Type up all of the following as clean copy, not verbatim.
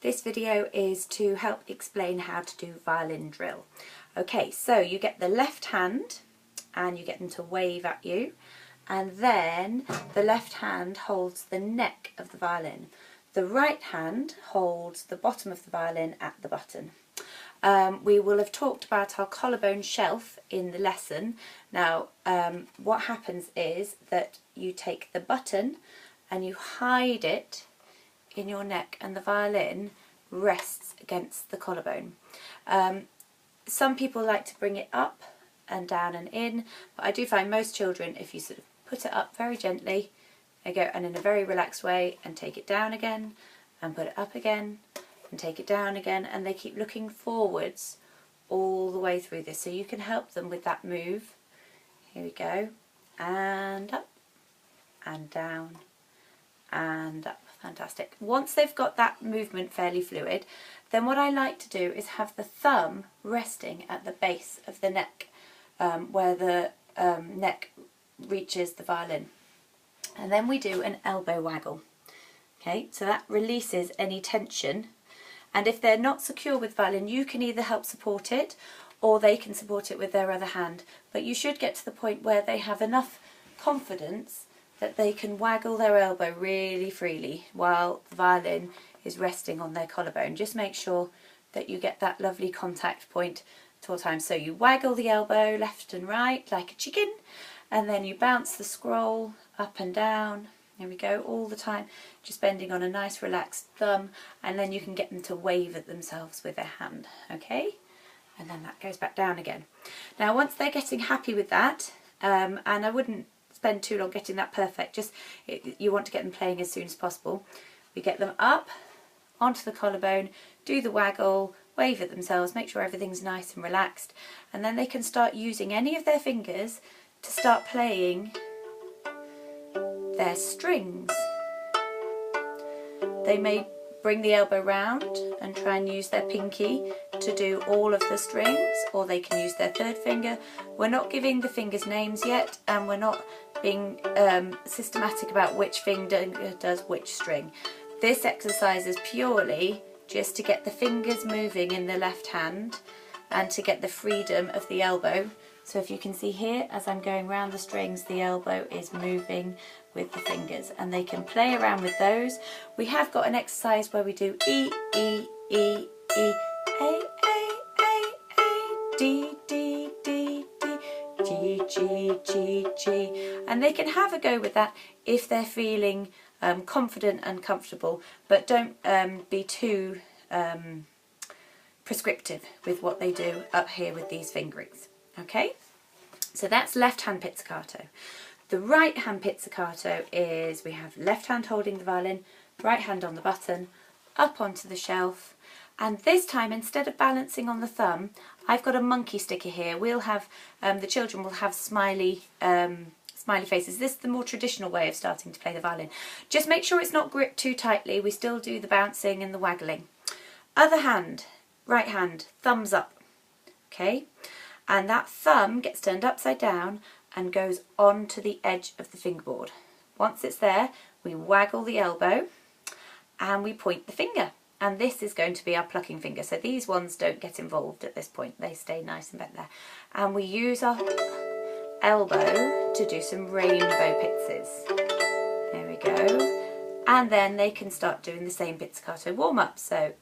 This video is to help explain how to do violin drill. Okay, so you get the left hand and you get them to wave at you, and then the left hand holds the neck of the violin. The right hand holds the bottom of the violin at the button. We will have talked about our collarbone shelf in the lesson. Now what happens is that you take the button and you hide it in your neck, and the violin rests against the collarbone. Some people like to bring it up and down and in, but I do find most children, if you sort of put it up very gently, they go, and in a very relaxed way, and take it down again and put it up again and take it down again, and they keep looking forwards all the way through this, so you can help them with that move. Here we go, and up and down and up. Fantastic. Once they've got that movement fairly fluid, then what I like to do is have the thumb resting at the base of the neck, where the neck reaches the violin, and then we do an elbow waggle. Okay, so that releases any tension, and if they're not secure with violin, you can either help support it or they can support it with their other hand, but you should get to the point where they have enough confidence that they can waggle their elbow really freely while the violin is resting on their collarbone. Just make sure that you get that lovely contact point at all times. So you waggle the elbow left and right like a chicken, and then you bounce the scroll up and down. There we go, all the time, just bending on a nice relaxed thumb, and then you can get them to wave at themselves with their hand, okay? And then that goes back down again. Now once they're getting happy with that, and I wouldn't spend too long getting that perfect, just you want to get them playing as soon as possible. We get them up onto the collarbone, do the waggle, wave at themselves, make sure everything's nice and relaxed, and then they can start using any of their fingers to start playing their strings. They may bring the elbow round and try and use their pinky to do all of the strings, or they can use their third finger. We're not giving the fingers names yet, and we're not being systematic about which finger does which string. This exercise is purely just to get the fingers moving in the left hand and to get the freedom of the elbow. So if you can see here, as I'm going around the strings, the elbow is moving with the fingers, and they can play around with those. We have got an exercise where we do E, E, E, E, A, A, A, A, D, D, D, D, G, G, G, G, and they can have a go with that if they're feeling confident and comfortable, but don't be too prescriptive with what they do up here with these fingerings. Okay, so that's left hand pizzicato. The right hand pizzicato is, we have left hand holding the violin, right hand on the button, up onto the shelf, and this time instead of balancing on the thumb, I've got a monkey sticker here. We'll have, the children will have smiley faces. This is the more traditional way of starting to play the violin. Just make sure it's not gripped too tightly. We still do the bouncing and the waggling. Other hand, right hand, thumbs up, okay? And that thumb gets turned upside down and goes onto the edge of the fingerboard. Once it's there, we waggle the elbow and we point the finger. And this is going to be our plucking finger. So these ones don't get involved at this point. They stay nice and bent there. And we use our elbow to do some rainbow pizzes. There we go. And then they can start doing the same pizzicato warm up. So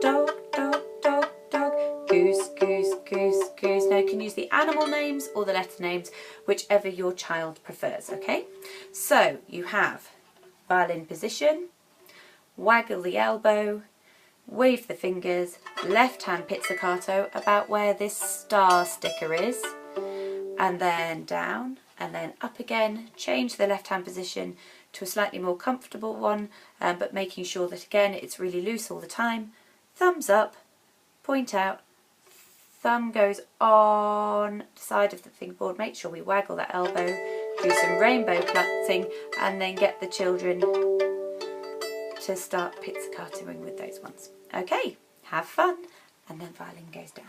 dog, dog, dog, dog, goose, goose, goose, goose. Now you can use the animal names or the letter names, whichever your child prefers, okay? So you have violin position, waggle the elbow, wave the fingers, left hand pizzicato about where this star sticker is, and then down and then up again. Change the left hand position to a slightly more comfortable one, but making sure that again it's really loose all the time. Thumbs up, point out, thumb goes on the side of the fingerboard. Make sure we waggle that elbow, do some rainbow plucking, and then get the children to start pizzicatoing with those ones. Okay, have fun, and then violin goes down.